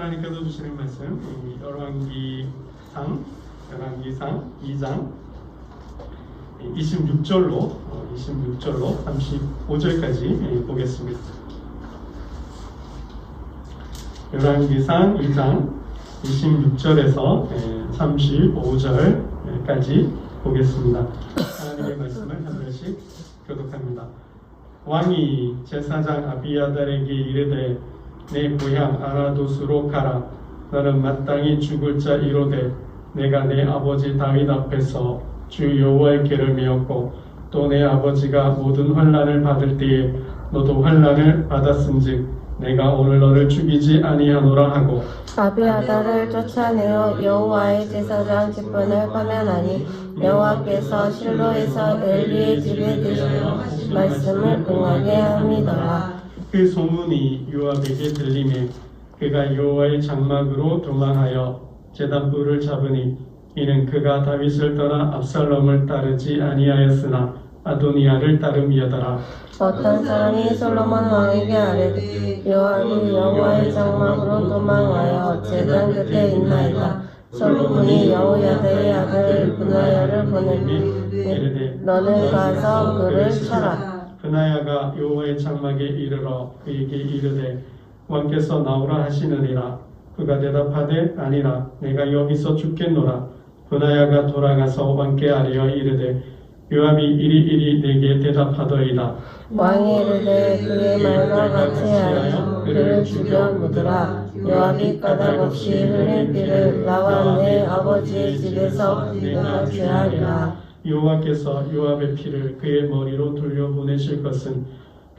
하나님께서 주시는 말씀 열왕기상 2장 26절로 35절까지 보겠습니다. 열왕기상 2장 26절에서 35절까지 보겠습니다. 하나님의 말씀을 한 절씩 교독합니다. 왕이 제사장 아비아달에게 이르되 내 고향 아라도스로 가라. 너는 마땅히 죽을 자 이로되 내가 내 아버지 다윗 앞에서 주 여호와의 궤를 메었고 또 내 아버지가 모든 환난을 받을 때에 너도 환난을 받았은즉 내가 오늘 너를 죽이지 아니하노라 하고 아비아달을 쫓아내어 여호와의 제사장 직분을 파면하니 여호와께서 실로에서 엘리의 집에 드시어 말씀을 응하게 함이더라. 그 소문이 요압에게 들리매 그가 여호와의 장막으로 도망하여 제단불을 잡으니 이는 그가 다윗을 떠나 압살롬을 따르지 아니하였으나 아도니아를 따름이었더라. 어떤 사람이 솔로몬 왕에게 아뢰되 요압이 여호와의 장막으로 도망하여 제단 곁에 있나이다. 솔로몬이 여호야다의 아들 브나야를 보내니 너는 가서 그를 쳐라. 브나야가 여호와의 장막에 이르러 그에게 이르되 왕께서 나오라 하시느니라. 그가 대답하되 아니라 내가 여기서 죽겠노라. 브나야가 돌아가서 왕께 아뢰어 이르되 요압이 이리 내게 대답하더이다. 왕이 이르되 그의 말과 같이 하여 그를 죽여 묻으라. 요압이 까닭 없이 흘린 피를 나와 내 아버지의 집에서 내가 죄하리라. 여호와께서 요압의 피를 그의 머리로 돌려보내실 것은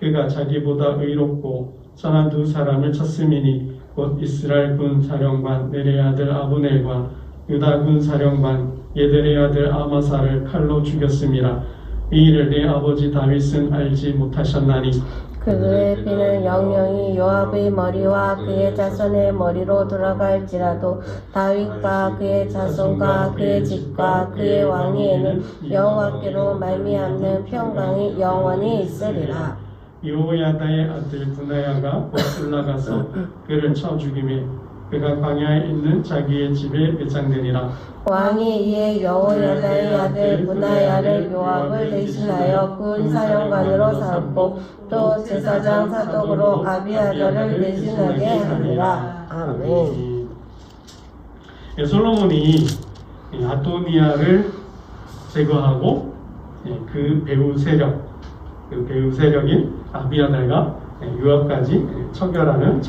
그가 자기보다 의롭고 선한 두 사람을 쳤음이니 곧 이스라엘 군 사령관 네레의 아들 아브넬과 유다 군 사령관 예델의 아들 아마사를 칼로 죽였음이라. 이 일을 내 아버지 다윗은 알지 못하셨나니 그의 피는 영영이 요압의 머리와 그의 자손의 머리로 돌아갈지라도 다윗과 그의 자손과 그의 집과 그의 왕위에는 여호와께로 말미암는 평강이 영원히 있으리라. 여호야다의 아들 브나야가 곧 올라가서 그를 쳐 죽이매 그가 광야에 있는 자기의 집에 매장되니라. 왕이 이에 여호야다의 아들 브나야를 요압을 대신하여 군 사령관으로 삼고 또 제사장 사독으로 아비아달을 대신하게 하니라. 아멘. 솔로몬이 아도니아를 제거하고 그 배후 세력인 아비아달과 요압까지 척결하는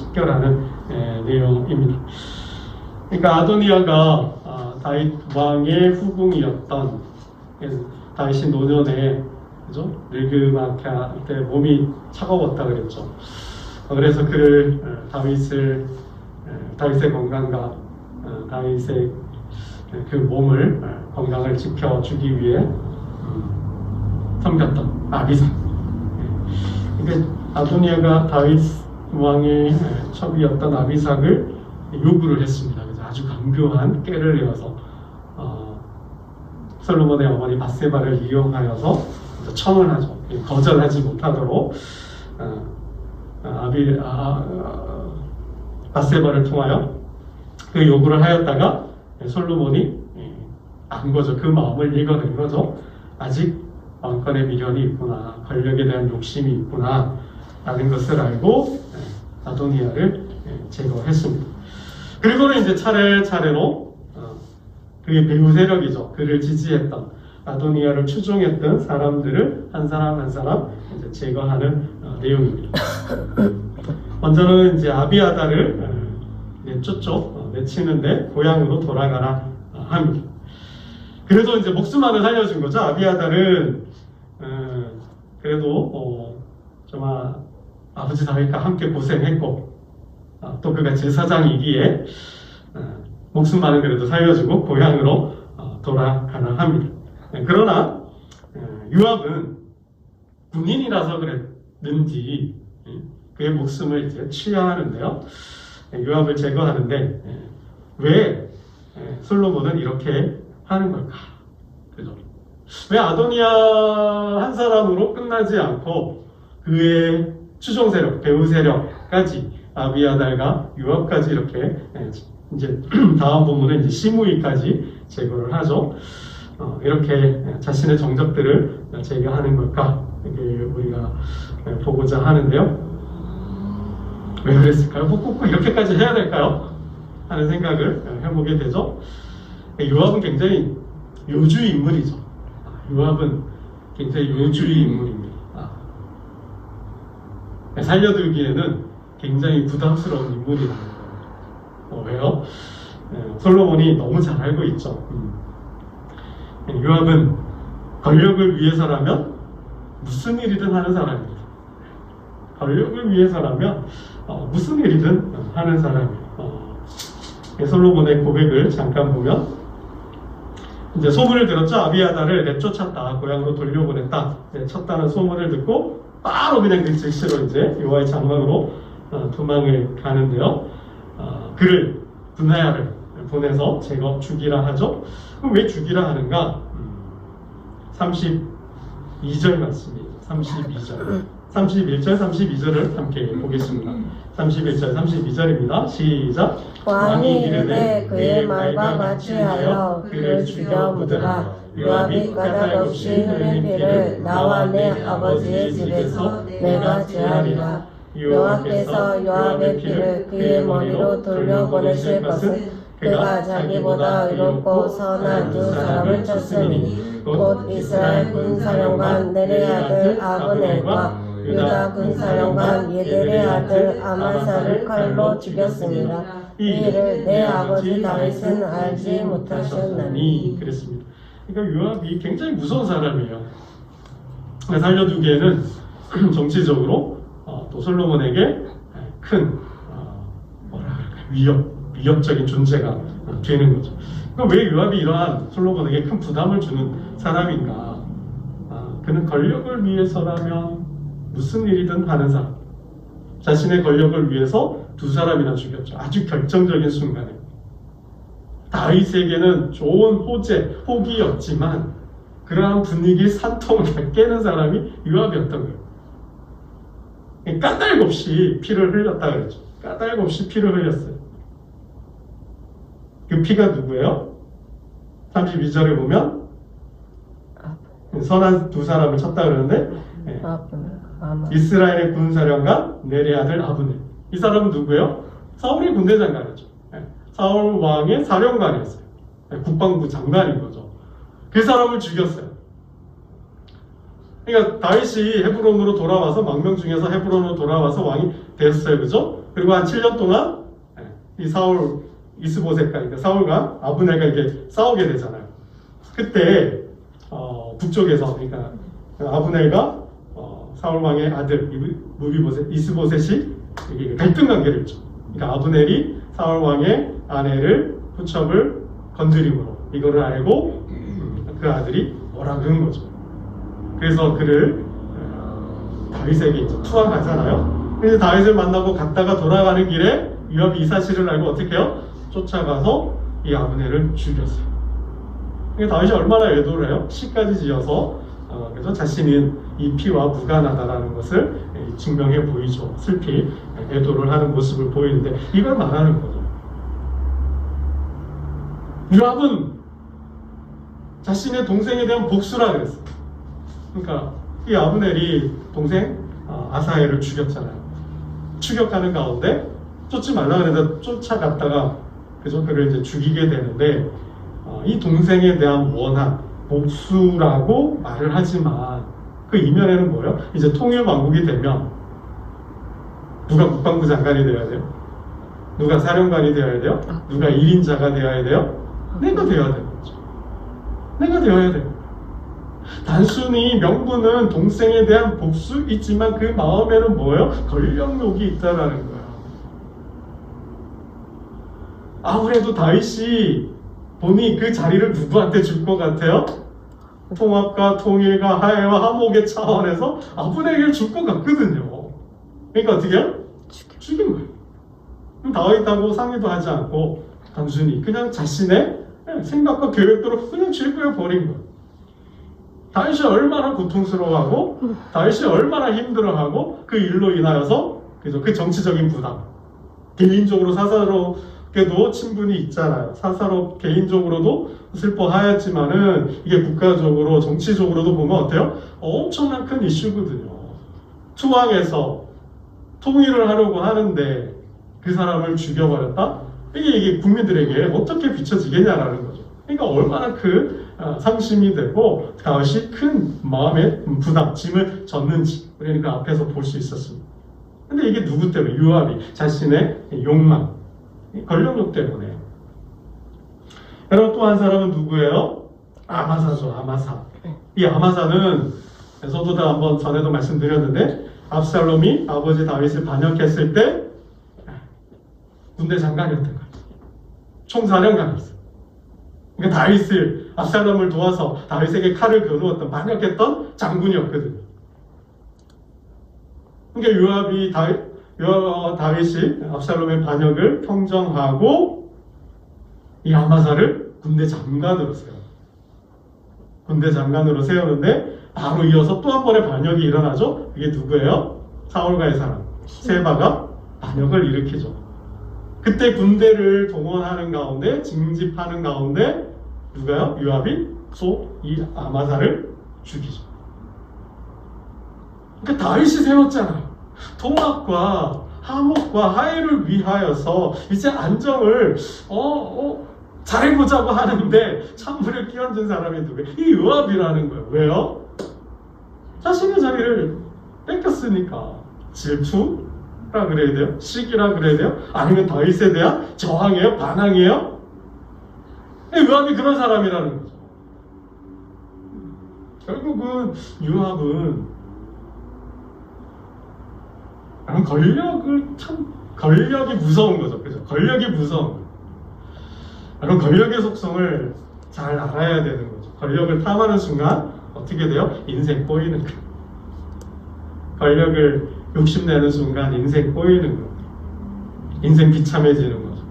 내용입니다. 그러니까 아도니아가 다윗 왕의 후궁이었던, 다윗이 노년에 그죠? 늙음아까 때 몸이 차가웠다 그랬죠. 그래서 그를 다윗의 건강과 다윗의 그 몸을 건강을 지켜주기 위해 섬겼던 아비삭. 그러니까 아도니아가 다윗 왕의 첩이었던 아비삭을 요구를 했습니다. 그래서 아주 강교한 깨를 내어서 솔로몬의 어머니 밧세바를 이용하여서 청을 하죠. 거절하지 못하도록 밧세바를 통하여 그 요구를 하였다가 솔로몬이 안 거죠. 그 마음을 읽어낸 거죠. 아직 왕권의 미련이 있구나, 권력에 대한 욕심이 있구나 라는 것을 알고 아도니아를 제거했습니다. 그리고는 이제 차례차례로 그의 배후 세력이죠. 그를 지지했던 아도니아를 추종했던 사람들을 한 사람 한 사람 이제 제거하는 내용입니다. 먼저는 이제 아비아달을 내쫓죠. 내치는데 고향으로 돌아가라 합니다. 그래도 이제 목숨 하나 살려준 거죠. 아비아달은 그래도 정말 아버지 다윗과 함께 고생했고 또 그가 제사장이기에 목숨만은 그래도 살려주고 고향으로 돌아가나 합니다. 그러나 요압은 군인이라서 그랬는지 그의 목숨을 이제 취하하는데요. 요압을 제거하는데 왜 솔로몬은 이렇게 하는 걸까? 그죠? 왜 아도니아 한 사람으로 끝나지 않고 그의 추종 세력, 배후 세력까지 아비아달과 요압까지 이렇게 이제 다음 본문은 이제 시므이까지 제거를 하죠. 이렇게 자신의 정적들을 제거하는 걸까 이렇게 우리가 보고자 하는데요. 왜 그랬을까요? 꼭 이렇게까지 해야 될까요? 하는 생각을 해보게 되죠. 요압은 굉장히 요주의 인물이죠. 요압은 굉장히 요주의 인물입니다. 살려들기에는 굉장히 부담스러운 인물이라는 거예요. 왜요? 솔로몬이 너무 잘 알고 있죠. 요압은 권력을 위해서라면 무슨 일이든 하는 사람입니다. 권력을 위해서라면 무슨 일이든 하는 사람이에요. 솔로몬의 고백을 잠깐 보면 이제 소문을 들었죠. 아비아달을 내쫓았다. 고향으로 돌려보냈다. 쳤다는 소문을 듣고 바로 그냥 그 즉시로 이제 여호와의 장막으로 도망을 가는데요. 그를 분하야를 보내서 제거 죽이라 하죠. 그럼 왜 죽이라 하는가? 32절 말씀입니다. 32절. 31절, 32절을 함께 보겠습니다. 31절, 32절입니다. 시작. 왕이 이르되 그의 말과 같이 하여 그를 죽여 묻으라. 요압이 까닭없이 흘린 피를 나와 내 아버지의 집에서 내가 제하리라. 여호와께서 요압의 피를 그의 머리로 돌려보내실 것은 그가 자기보다 의롭고 선한 두 사람을 쳤으니 곧 이스라엘 군사령관 넬의 아들 아브넬과 유다 군사령관 예델의 아들 아마사를 칼로 죽였습니다. 이 일을 내 아버지 다윗은 알지 못하셨나니. 그랬습니다. 그러니까 요압이 굉장히 무서운 사람이에요. 살려두기에는 정치적으로 또 솔로몬에게 큰 위협적인 존재가 되는 거죠. 그러니까 왜 요압이 이러한 솔로몬에게 큰 부담을 주는 사람인가? 그는 권력을 위해서라면 무슨 일이든 하는 사람. 자신의 권력을 위해서 두 사람이나 죽였죠. 아주 결정적인 순간에. 다윗에게는 좋은 호기였지만 그러한 분위기 산통을 깨는 사람이 요압이었던 거예요. 까닭 없이 피를 흘렸다 그랬죠. 까닭 없이 피를 흘렸어요. 그 피가 누구예요? 32절에 보면 선한 두 사람을 쳤다 그러는데 이스라엘의 군사령관 넬의 아들 아브넬. 이 사람은 누구예요? 사울의 군대 장관이죠. 사울 왕의 사령관이었어요. 국방부 장관인 거죠. 그 사람을 죽였어요. 그러니까 다윗이 헤브론으로 돌아와서 망명 중에서 헤브론으로 돌아와서 왕이 됐어요. 그죠? 그리고 한 7년 동안 이 사울 이스보셋과 그러니까 사울과 아브넬과 이렇게 싸우게 되잖아요. 그때 북쪽에서 그러니까 아브넬과 사울 왕의 아들 이스보셋이 갈등 관계를 했죠. 그러니까 아브넬이 사울 왕의 아내를 후첩을 건드림으로 이거를 알고 그 아들이 뭐라 그런 거죠. 그래서 그를 다윗에게 이제 투항하잖아요. 그래서 다윗을 만나고 갔다가 돌아가는 길에 요압이 이 사실을 알고 어떻게 해요? 쫓아가서 이 아브넬을 죽였어요. 그러니까 다윗이 얼마나 애도를 해요? 시까지 지어서 그래서 자신은 이 피와 무관하다라는 것을 증명해 보이죠. 슬피 애도를 하는 모습을 보이는데 이걸 말하는 거죠. 요압은 자신의 동생에 대한 복수라 그랬어요. 그러니까 이 아브넬이 동생 아사엘을 죽였잖아요. 추격하는 가운데 쫓지 말라 그래서 쫓아갔다가 그죠? 그를 이제 죽이게 되는데 이 동생에 대한 원한 복수라고 말을 하지만 그 이면에는 뭐예요? 이제 통일왕국이 되면 누가 국방부 장관이 되어야 돼요? 누가 사령관이 되어야 돼요? 누가 1인자가 되어야 돼요? 내가 되어야 되는 거죠. 내가 되어야 돼요. 단순히 명분은 동생에 대한 복수있지만 그 마음에는 뭐예요? 권력욕이 있다라는 거예요. 아무래도 다윗이 본이 그 자리를 누구한테 줄 것 같아요? 통합과 통일과 화해와 화목의 차원에서 아브넬에게 줄 것 같거든요. 그러니까 어떻게 해요? 죽인 거예요. 그럼 다윗하고 상의도 하지 않고 단순히 그냥 자신의 생각과 계획대로 그냥 즐겨버린 거예요. 다윗이 얼마나 고통스러워하고 다윗이 얼마나 힘들어하고 그 일로 인하여서 그 정치적인 부담 개인적으로 사사롭게도 친분이 있잖아요. 개인적으로도 슬퍼하였지만은 이게 국가적으로 정치적으로도 보면 어때요? 엄청난 큰 이슈거든요. 투항해서 통일을 하려고 하는데 그 사람을 죽여버렸다? 이게 국민들에게 어떻게 비춰지겠냐라는 거죠. 그러니까 얼마나 그 상심이 되고 그것이 큰 마음의 부담짐을 졌는지 우리는 그 앞에서 볼 수 있었습니다. 근데 이게 누구 때문에? 요압이 자신의 욕망, 권력욕 때문에. 여러분 또 한 사람은 누구예요? 아마사죠. 아마사. 이 아마사는 저도 다 한번 전에도 말씀드렸는데 압살롬이 아버지 다윗을 반역했을 때 군대 장관이었던 거예요. 총사령관이었어요. 그러니까 다윗을 압살롬을 도와서 다윗에게 칼을 겨누었던 반역했던 장군이었거든요. 그러니까 다윗이 압살롬의 반역을 평정하고 이 아마사를 군대 장관으로 세워요. 군대 장관으로 세우는데 바로 이어서 또 한 번의 반역이 일어나죠. 이게 누구예요? 사울과의 사람 세바가 반역을 일으키죠. 그때 군대를 동원하는 가운데 징집하는 가운데 누가요? 요압이 또 이 아마사를 죽이죠. 그러니까 다윗이 세웠잖아요. 통합과 화목과 화해를 위하여서 이제 안정을 잘해보자고 하는데 찬물을 끼얹은 사람이 누구예요? 이 요압이라는 거예요. 왜요? 자신의 자리를 뺏겼으니까. 질투라 그래야 돼요? 시기라 그래야 돼요? 아니면 다윗에 대한 저항이에요? 반항이에요? 요압이 그런 사람이라는 거죠. 결국은 요압은 권력이 무서운 거죠. 그죠? 권력이 무서운 거예요. 여러분, 권력의 속성을 잘 알아야 되는 거죠. 권력을 탐하는 순간 어떻게 돼요? 인생 꼬이는 거예요. 권력을 욕심내는 순간 인생 꼬이는 거예요. 인생 비참해지는 거죠.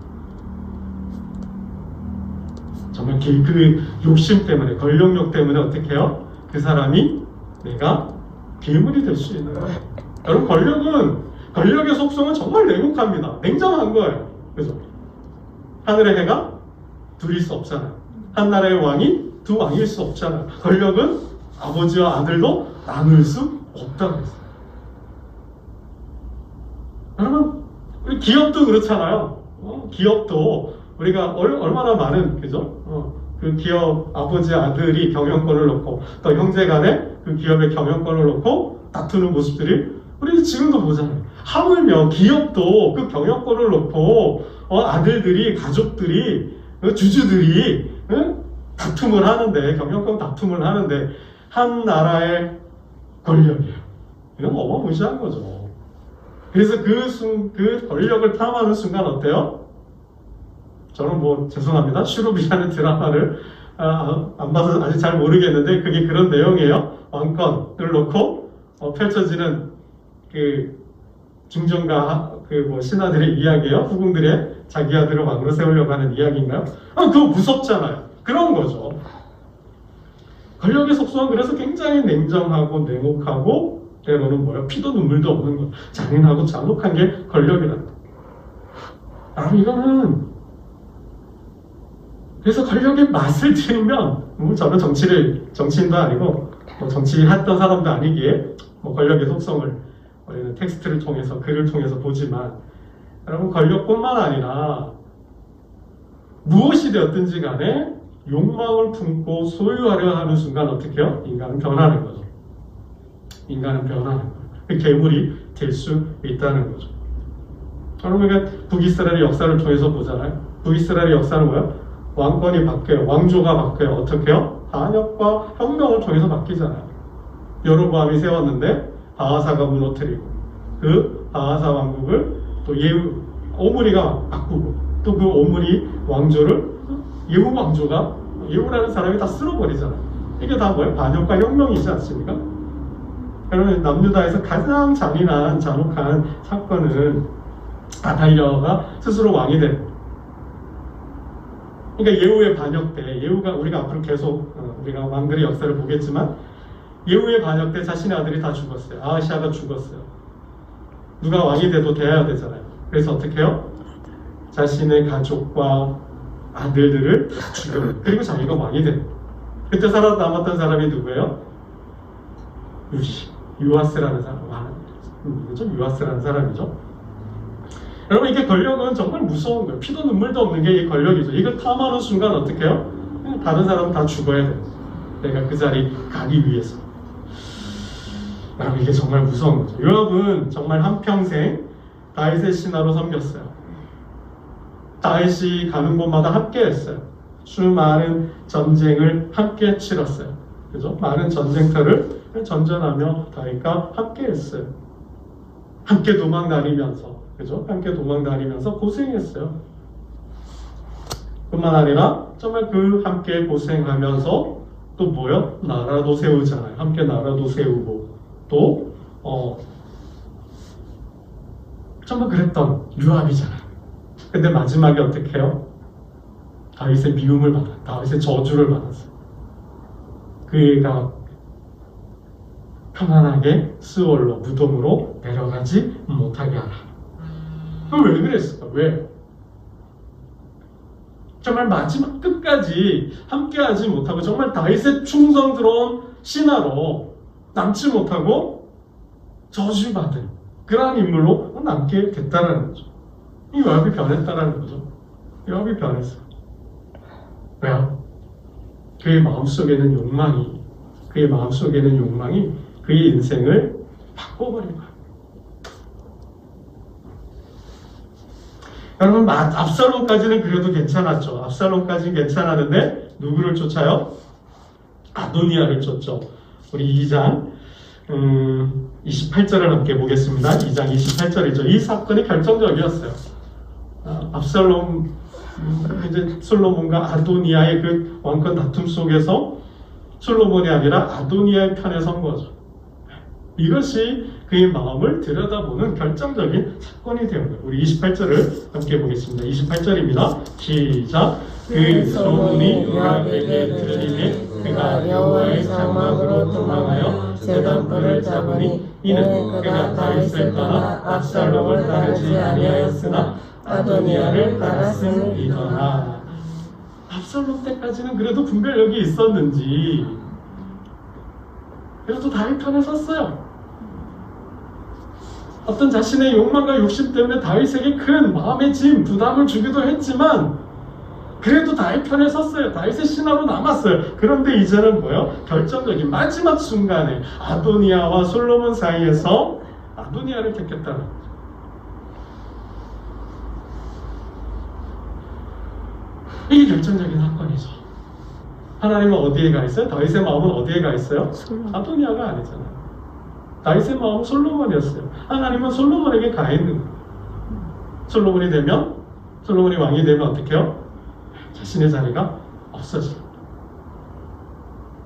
정말 그 욕심 때문에, 권력욕 때문에 어떻게 해요? 그 사람이 내가 괴물이 될 수 있는 거예요. 여러분, 권력의 속성은 정말 냉혹합니다. 냉정한 거예요. 그죠? 하늘의 해가 둘일 수 없잖아요. 한 나라의 왕이 두 왕일 수 없잖아요. 권력은 아버지와 아들도 나눌 수 없다고 했어요. 여러분, 우리 기업도 그렇잖아요. 기업도 우리가 얼마나 많은, 그죠? 그 기업 아버지 아들이 경영권을 놓고 또 형제간에 그 기업의 경영권을 놓고 다투는 모습들이 우리 지금도 보잖아요. 하물며 기업도 그 경영권을 놓고 아들들이, 가족들이, 주주들이 다툼을 하는데, 경영권 다툼을 하는데 한 나라의 권력이에요. 이건 어마무시한 거죠. 그래서 그 권력을 탐하는 순간 어때요? 저는 죄송합니다. 슈룹이라는 드라마를 안 봐서 아직 잘 모르겠는데 그게 그런 내용이에요. 왕권을 놓고 펼쳐지는 그 중전과 신하들의 이야기예요. 후궁들의 자기 아들을 왕으로 세우려고 하는 이야기인가요? 그거 무섭잖아요. 그런 거죠. 권력의 속성은 그래서 굉장히 냉정하고 냉혹하고 때로는 피도 눈물도 없는 것, 잔인하고 잔혹한 게 권력이라는 거. 이거는 그래서 권력의 맛을 들으면 저는 정치인도 아니고 정치했던 사람도 아니기에 권력의 속성을 우리는 텍스트를 통해서, 글을 통해서 보지만 여러분, 권력뿐만 아니라 무엇이 되었든지 간에 욕망을 품고 소유하려 하는 순간 어떻게 해요? 인간은 변하는 거죠. 인간은 변하는 거예요. 그 괴물이 될 수 있다는 거죠. 여러분, 북이스라엘의 역사를 통해서 보잖아요. 북이스라엘의 역사는 뭐예요? 왕권이 바뀌어요. 왕조가 바뀌어요. 어떻게 해요? 반역과 혁명을 통해서 바뀌잖아요. 여로보암이 세웠는데 바하사가 무너뜨리고 그 바하사 왕국을 또 오므리가 바꾸고 또 그 오므리 왕조를 예후 왕조가, 예후라는 사람이 다 쓸어버리잖아요. 이게 다 뭐예요? 반역과 혁명이지 않습니까? 여러분, 남유다에서 가장 잔인한, 잔혹한 사건은 아달랴가 스스로 왕이 된, 그러니까 예후의 반역 때, 예후가 우리가 앞으로 계속 우리가 왕들의 역사를 보겠지만 예후의 반역 때 자신의 아들이 다 죽었어요. 아하시아가 죽었어요. 누가 왕이 돼도 돼야 되잖아요. 그래서 어떻게 해요? 자신의 가족과 아들들을 다 죽여. 그리고 자기가 왕이 돼. 그때 살아남았던 사람이 누구예요? 유아스라는 사람. 누구죠? 유아스라는 사람이죠. 여러분, 이게 권력은 정말 무서운 거예요. 피도 눈물도 없는 게 이 권력이죠. 이걸 탐하는 순간 어떻게 해요? 그냥 다른 사람은 다 죽어야 돼요. 내가 그 자리 가기 위해서. 여러분, 이게 정말 무서운 거죠. 요압은 정말 한평생 다윗의 신하로 섬겼어요. 다윗이 가는 곳마다 함께 했어요. 수많은 전쟁을 함께 치렀어요. 그죠? 많은 전쟁터를 전전하며 다윗과 함께 했어요. 함께 도망 다니면서, 그죠? 함께 도망 다니면서 고생했어요. 뿐만 아니라 정말 그 함께 고생하면서 또 뭐요? 나라도 세우잖아요. 함께 나라도 세우고 또 정말 그랬던 요압이잖아요. 근데 마지막에 어떻게 해요? 다윗의 미움을 받아, 다윗의 저주를 받았어요. 그가 편안하게 스월로 무덤으로 내려가지 못하게 하라. 왜 그랬을까? 왜? 정말 마지막 끝까지 함께하지 못하고 정말 다윗의 충성스러운 신하로 남지 못하고 저주받은 그러한 인물로 남게 됐다는 거죠. 이 요압이 변했다는 거죠. 요압이 변했어요. 왜요? 그의 마음속에는 욕망이 그의 인생을 바꿔버린 거예요. 여러분, 압살롬까지는 그래도 괜찮았죠. 압살롬까지는 괜찮았는데 누구를 쫓아요? 아도니아를 쫓죠. 우리 2장 28절을 함께 보겠습니다. 2장 28절이죠. 이 사건이 결정적이었어요. 압살롬, 이제 솔로몬과 아도니아의 그 왕권 다툼 속에서 솔로몬이 아니라 아도니아의 편에 선 거죠. 이것이 그의 마음을 들여다보는 결정적인 사건이 되는 거예요. 우리 28절을 함께 보겠습니다. 28절입니다. 시작. 그 소문이 요압에게 들리니 그가 여호와의 장막으로 도망하여 제단불을 잡으니 이는 그가 다윗을 떠나 압살롬을 따르지 아니하였으나 아도니아를 따랐음이더라. 압살롬 때까지는 그래도 분별력이 있었는지 그래도 다윗 편에 섰어요. 어떤 자신의 욕망과 욕심 때문에 다윗에게 큰 마음의 짐, 부담을 주기도 했지만 그래도 다윗 편에 섰어요. 다윗의 신하로 남았어요. 그런데 이제는 뭐예요? 결정적인 마지막 순간에 아도니아와 솔로몬 사이에서 아도니아를 택했다는 거죠. 이게 결정적인 사건이죠. 하나님은 어디에 가 있어요? 다윗의 마음은 어디에 가 있어요? 아도니아가 아니잖아요. 다윗의 마음은 솔로몬이었어요. 하나님은 솔로몬에게 가 있는 거예요. 솔로몬이 왕이 되면 어떻게 해요? 자신의 자리가 없어져요.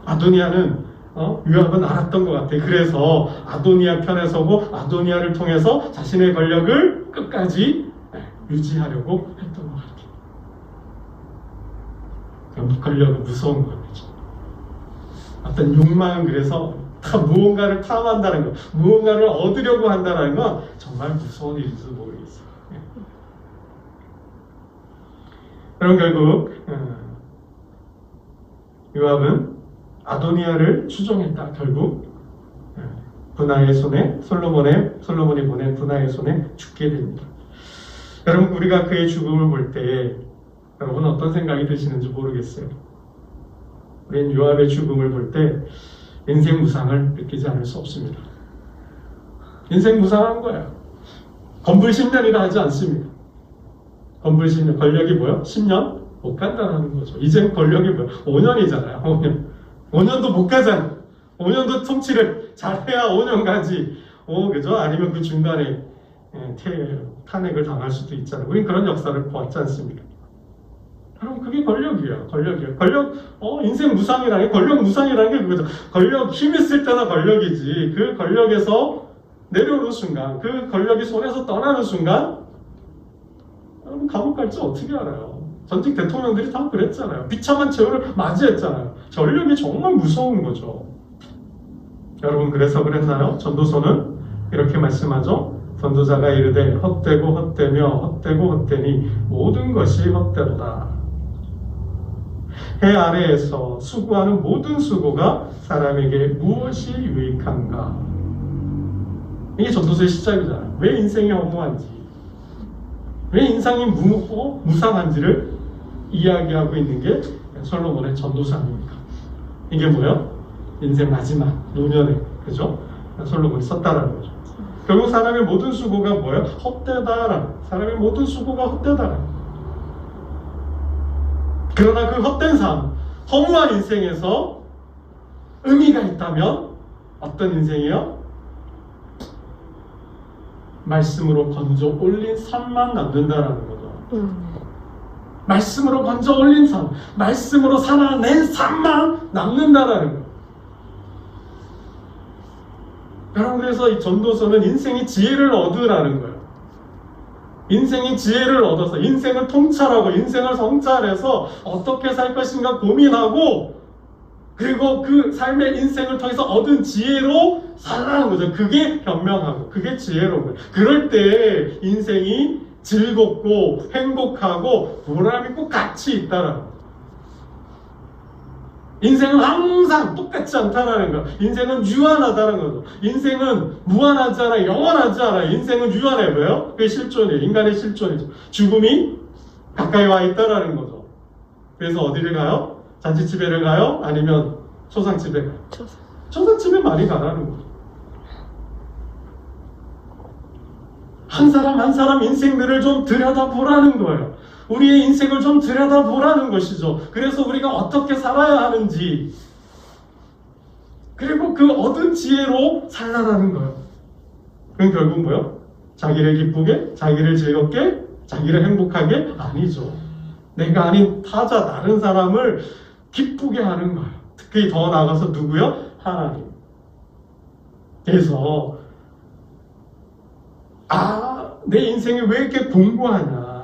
아도니아는 요압은 알았던 것 같아요. 그래서 아도니아 편에 서고 아도니아를 통해서 자신의 권력을 끝까지 유지하려고 했던 것 같아요. 그럼 권력은 무서운 거죠. 어떤 욕망은 그래서 다 무언가를 탐한다는 것, 무언가를 얻으려고 한다는 건 정말 무서운 일인지도 모르겠어요. 그럼 결국 요압은 아도니아를 추종했다. 결국 분하의 손에 솔로몬이 보낸 분하의 손에 죽게 됩니다. 여러분, 우리가 그의 죽음을 볼 때 여러분 어떤 생각이 드시는지 모르겠어요. 우리는 요압의 죽음을 볼 때 인생 무상을 느끼지 않을 수 없습니다. 인생 무상한 거예요. 건불 10년이라 하지 않습니다. 건불 10년, 권력이 뭐예요? 10년? 못 간다는 거죠. 이젠 권력이 뭐예요? 5년이잖아요. 5년. 5년도 못 가잖아요. 5년도 통치를 잘해야 5년 가지. 그죠? 아니면 그 중간에 탄핵을 당할 수도 있잖아요. 우린 그런 역사를 보았지 않습니까? 그럼 그게 권력이에요. 권력, 인생 무상이라는 게, 권력 무상이라는 게 그거죠. 권력, 힘 있을 때나 권력이지. 그 권력에서 내려오는 순간, 그 권력이 손에서 떠나는 순간, 여러분, 감옥 갈지 어떻게 알아요? 전직 대통령들이 다 그랬잖아요. 비참한 최후를 맞이했잖아요. 권력이 정말 무서운 거죠. 여러분, 그래서 그랬나요? 전도서는 이렇게 말씀하죠. 전도자가 이르되 헛되고 헛되며 헛되고 헛되니 모든 것이 헛되도다. 해 아래에서 수고하는 모든 수고가 사람에게 무엇이 유익한가? 이게 전도서의 시작이잖아요. 왜 인생이 허무한지, 왜 인생이 무상한지를 이야기하고 있는 게 솔로몬의 전도서 아닙니까? 이게 뭐예요? 인생 마지막 노년에, 그죠? 솔로몬이 썼다라는 거죠. 결국 사람의 모든 수고가 뭐예요? 헛되다라는, 사람의 모든 수고가 헛되다라는. 그러나 그 헛된 삶, 허무한 인생에서 의미가 있다면 어떤 인생이요? 말씀으로 건져 올린 삶만 남는다라는 거죠. 말씀으로 건져 올린 삶, 말씀으로 살아낸 삶만 남는다라는 거예요. 여러분, 그래서 이 전도서는 인생의 지혜를 얻으라는 거예요. 인생의 지혜를 얻어서 인생을 통찰하고 인생을 성찰해서 어떻게 살 것인가 고민하고, 그리고 그 삶의 인생을 통해서 얻은 지혜로 살라는 거죠. 그게 현명하고 그게 지혜로운 거예요. 그럴 때 인생이 즐겁고 행복하고 보람있고 가치 있다라는 거예요. 인생은 항상 똑같지 않다라는 거. 인생은 유한하다는 거죠. 인생은 무한하지 않아, 영원하지 않아. 인생은 유한해. 왜요? 그게 실존이에요. 인간의 실존이죠. 죽음이 가까이 와 있다라는 거죠. 그래서 어디를 가요? 잔치집에를 가요? 아니면 초상집에 가요? 초상집에 많이 가라는 거죠. 한 사람 한 사람 인생들을 좀 들여다보라는 거예요. 우리의 인생을 좀 들여다보라는 것이죠. 그래서 우리가 어떻게 살아야 하는지, 그리고 그 얻은 지혜로 살라라는 거예요. 그럼 결국 뭐예요? 자기를 기쁘게, 자기를 즐겁게, 자기를 행복하게? 아니죠. 내가 아닌 타자, 다른 사람을 기쁘게 하는 거예요. 특히 더 나아가서 누구요? 하나님. 그래서 내 인생이 왜 이렇게 공고하냐?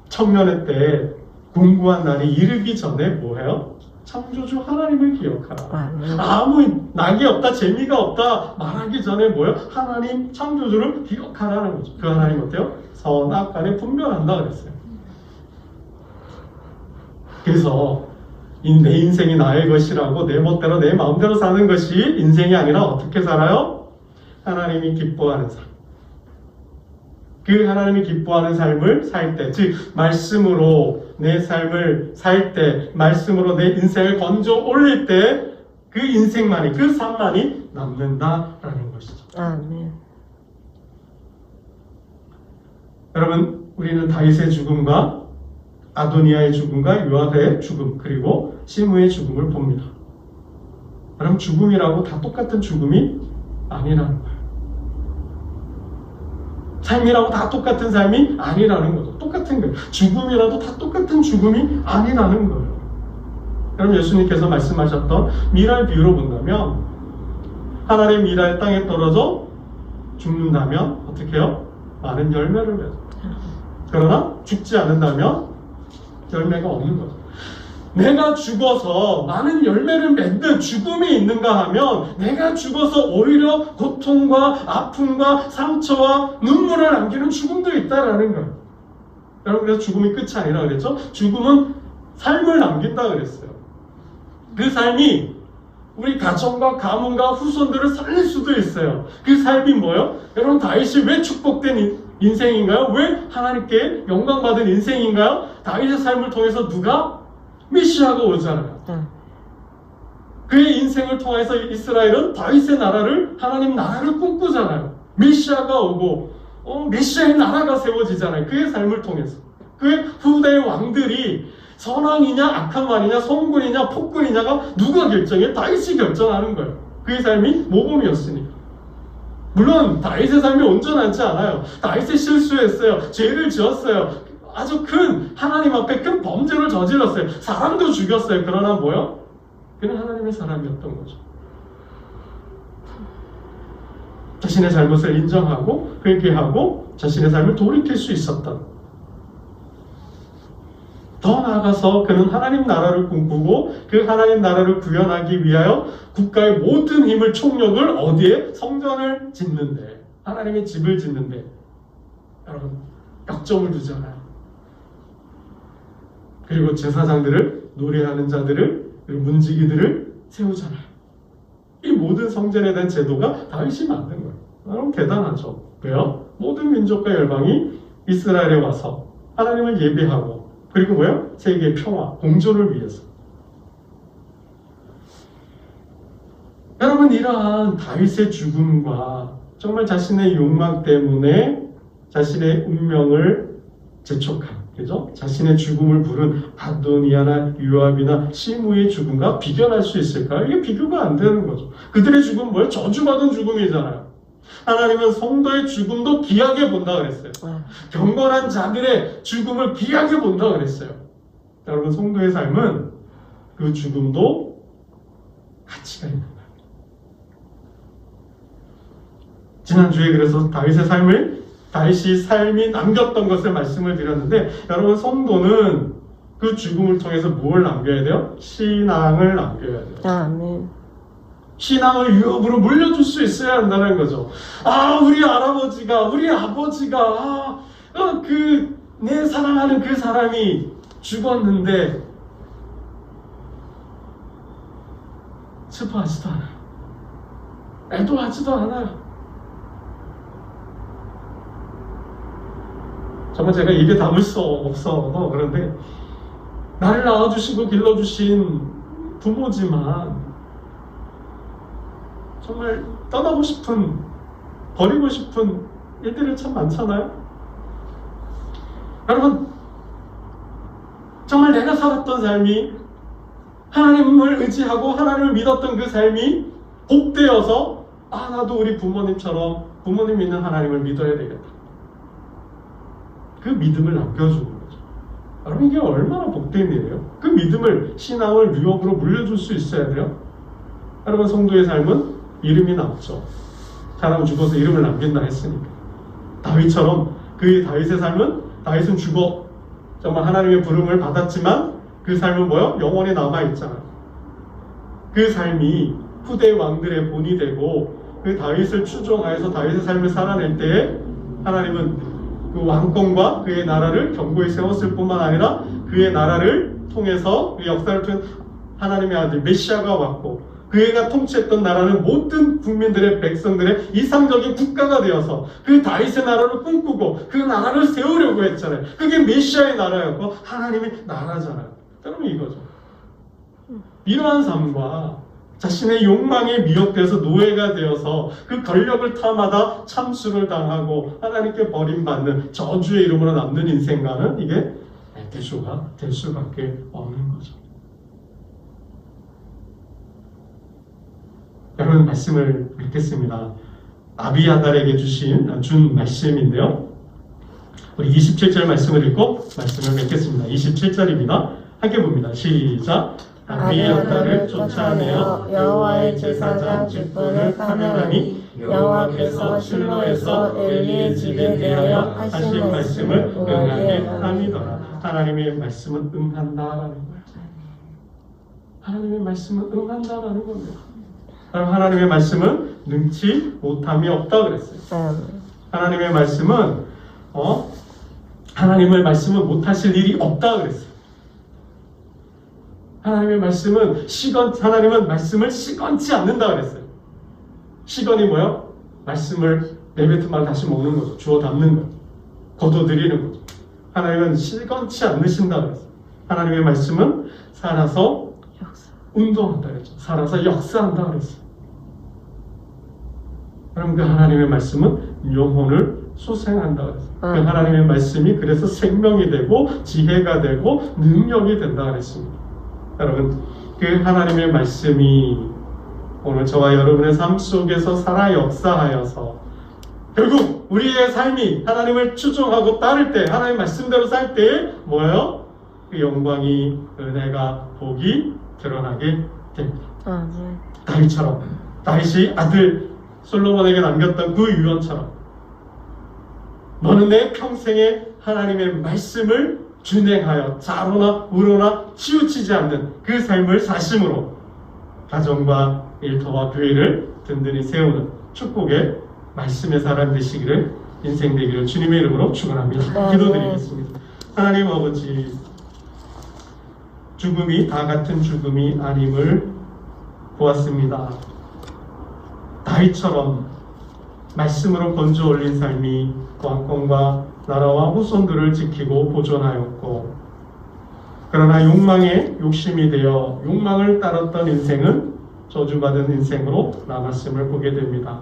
청년회 때 공고한 날이 이르기 전에 뭐해요? 창조주 하나님을 기억하라. 아무 낙이 없다, 재미가 없다 말하기 전에 뭐예요? 하나님 창조주를 기억하라는 거죠. 그 하나님 어때요? 선악간에 분별한다 그랬어요. 그래서 내 인생이 나의 것이라고 내 멋대로 내 마음대로 사는 것이 인생이 아니라 어떻게 살아요? 하나님이 기뻐하는 삶. 그 하나님이 기뻐하는 삶을 살 때, 즉 말씀으로 내 삶을 살 때, 말씀으로 내 인생을 건져 올릴 때 그 인생만이, 그 삶만이 남는다라는 것이죠. 아멘. 여러분, 우리는 다윗의 죽음과 아도니아의 죽음과 요압의 죽음, 그리고 시므의 죽음을 봅니다. 여러분, 죽음이라고 다 똑같은 죽음이 아니라는 거예요. 삶이라고 다 똑같은 삶이 아니라는 거죠. 똑같은 거예요. 죽음이라도 다 똑같은 죽음이 아니라는 거예요. 여러분, 예수님께서 말씀하셨던 미랄 비유로 본다면, 하나의 미랄 땅에 떨어져 죽는다면 어떻게 해요? 많은 열매를 맺어요. 그러나 죽지 않는다면 열매가 없는 거죠. 내가 죽어서 많은 열매를 맺는 죽음이 있는가 하면, 내가 죽어서 오히려 고통과 아픔과 상처와 눈물을 남기는 죽음도 있다라는 거예요. 여러분, 그래서 죽음이 끝이 아니라 그랬죠? 죽음은 삶을 남긴다 그랬어요. 그 삶이 우리 가정과 가문과 후손들을 살릴 수도 있어요. 그 삶이 뭐예요? 여러분, 다윗이 왜 축복된 인생인가요? 왜 하나님께 영광받은 인생인가요? 다윗의 삶을 통해서 누가? 메시아가 오잖아요. 그의 인생을 통해서 이스라엘은 다윗의 나라를, 하나님 나라를 꿈꾸잖아요. 메시아가 오고 메시아의 나라가 세워지잖아요. 그의 삶을 통해서. 그의 후대의 왕들이 선왕이냐 악한 왕이냐 성군이냐 폭군이냐가 누가 결정해? 다윗이 결정하는 거예요. 그의 삶이 모범이었으니까. 물론 다윗의 삶이 온전하지 않아요. 다윗이 실수했어요. 죄를 지었어요. 아주 큰, 하나님 앞에 큰 범죄를 저질렀어요. 사람도 죽였어요. 그러나 뭐요? 그는 하나님의 사람이었던 거죠. 자신의 잘못을 인정하고 회개하고 자신의 삶을 돌이킬 수 있었던, 더 나아가서 그는 하나님 나라를 꿈꾸고 그 하나님 나라를 구현하기 위하여 국가의 모든 힘을, 총력을 어디에? 성전을 짓는데, 하나님의 집을 짓는데 여러분 역점을 두잖아요. 그리고 제사장들을, 노래하는 자들을, 그리고 문지기들을 세우잖아요. 이 모든 성전에 대한 제도가 다윗이 만든 거예요. 여러분 대단하죠. 왜요? 모든 민족과 열방이 이스라엘에 와서 하나님을 예배하고, 그리고 뭐요? 세계의 평화, 공존을 위해서. 여러분 이러한 다윗의 죽음과 정말 자신의 욕망 때문에 자신의 운명을 재촉한, 그죠? 자신의 죽음을 부른 아도니아나 요압이나 시므의 죽음과 비교할 수 있을까요? 이게 비교가 안 되는 거죠. 그들의 죽음은 뭐예요? 저주받은 죽음이잖아요. 하나님은 성도의 죽음도 귀하게 본다 그랬어요. 경건한 자들의 죽음을 귀하게 본다 그랬어요. 여러분 성도의 삶은 그 죽음도 가치가 있는 거예요. 지난주에 그래서 다윗이 삶이 남겼던 것을 말씀을 드렸는데, 여러분 성도는 그 죽음을 통해서 뭘 남겨야 돼요? 신앙을 남겨야 돼요. 아멘. 신앙을 유업으로 물려줄 수 있어야 한다는 거죠. 우리 할아버지가, 우리 아버지가, 내 사랑하는 그 사람이 죽었는데 슬퍼하지도 않아요. 애도하지도 않아요. 정말 제가 입에 담을 수 없어도 그런데 나를 낳아주시고 길러주신 부모지만 정말 떠나고 싶은, 버리고 싶은 일들이 참 많잖아요. 여러분 정말 내가 살았던 삶이, 하나님을 의지하고 하나님을 믿었던 그 삶이 복되어서 나도 우리 부모님처럼 부모님 믿는 하나님을 믿어야 되겠다. 그 믿음을 남겨주는 거죠. 여러분 이게 얼마나 복된 일이에요. 그 믿음을, 신앙을 유업으로 물려줄 수 있어야 돼요. 여러분 성도의 삶은 이름이 남죠. 사람 죽어서 이름을 남긴다 했으니까. 다윗처럼 다윗의 삶은, 다윗은 죽어 정말 하나님의 부름을 받았지만 그 삶은 뭐요? 영원히 남아있잖아요. 그 삶이 후대 왕들의 본이 되고 그 다윗을 추종하여서 다윗의 삶을 살아낼 때에 하나님은 그 왕권과 그의 나라를 견고히 세웠을 뿐만 아니라 그의 나라를 통해서, 그 역사를 통해 하나님의 아들 메시아가 왔고, 그가 통치했던 나라는 모든 국민들의, 백성들의 이상적인 국가가 되어서 그 다윗의 나라를 꿈꾸고 그 나라를 세우려고 했잖아요. 그게 메시아의 나라였고 하나님의 나라잖아요. 여러분 이거죠. 이러한 삶과 자신의 욕망에 미혹돼서 노예가 되어서 그 권력을 탐하다 참수를 당하고 하나님께 버림받는 저주의 이름으로 남는 인생과는 이게 대조가 될 수밖에 없는 거죠. 여러분 말씀을 읽겠습니다. 아비아달에게 준 말씀인데요. 우리 27절 말씀을 읽고 말씀을 맺겠습니다. 27절입니다. 함께 봅니다. 시작. 아비아달을 쫓아내어 여호와의 제사장 직분을 파멸하니 여호와께서 실로에서 엘리의 집에 대하여 하신 말씀을 응하게 함이더라. 하나님의 말씀은 응한다라는 거예요. 하나님의 말씀은 응한다라는 겁니다. 하나님의 말씀은 능치 못함이 없다 그랬어요. 하나님의 말씀은 하나님의 말씀은 못하실 일이 없다 그랬어요. 하나님의 말씀은 하나님은 말씀을 시건치 않는다 그랬어요. 시건이 뭐예요? 말씀을 내뱉은 말 다시 먹는 거죠. 주워 담는 거죠. 거둬들이는 거죠. 하나님은 시건치 않으신다 그랬어요. 하나님의 말씀은 살아서 운동한다 그랬죠. 살아서 역사한다 그랬어요. 그럼 그 하나님의 말씀은 영혼을 소생한다 그랬어요. 그 하나님의 말씀이 그래서 생명이 되고 지혜가 되고 능력이 된다 그랬습니다. 여러분 그 하나님의 말씀이 오늘 저와 여러분의 삶 속에서 살아 역사하여서 결국 우리의 삶이 하나님을 추종하고 따를 때, 하나님의 말씀대로 살 때 뭐예요? 그 영광이, 은혜가, 복이 드러나게 됩니다. 다윗처럼, 다윗이 아들 솔로몬에게 남겼던 그 유언처럼 너는 내 평생에 하나님의 말씀을 준행하여 좌로나 우로나 치우치지 않는 그 삶을 사심으로 가정과 일터와 교회를 든든히 세우는 축복의 말씀의 사람 되시기를, 인생 되기를 주님의 이름으로 축원합니다. 기도드리겠습니다. 하나님 아버지, 죽음이 다 같은 죽음이 아님을 보았습니다. 다윗처럼 말씀으로 건져 올린 삶이 왕권과 나라와 후손들을 지키고 보존하였고, 그러나 욕망에 욕심이 되어 욕망을 따랐던 인생은 저주받은 인생으로 남았음을 보게 됩니다.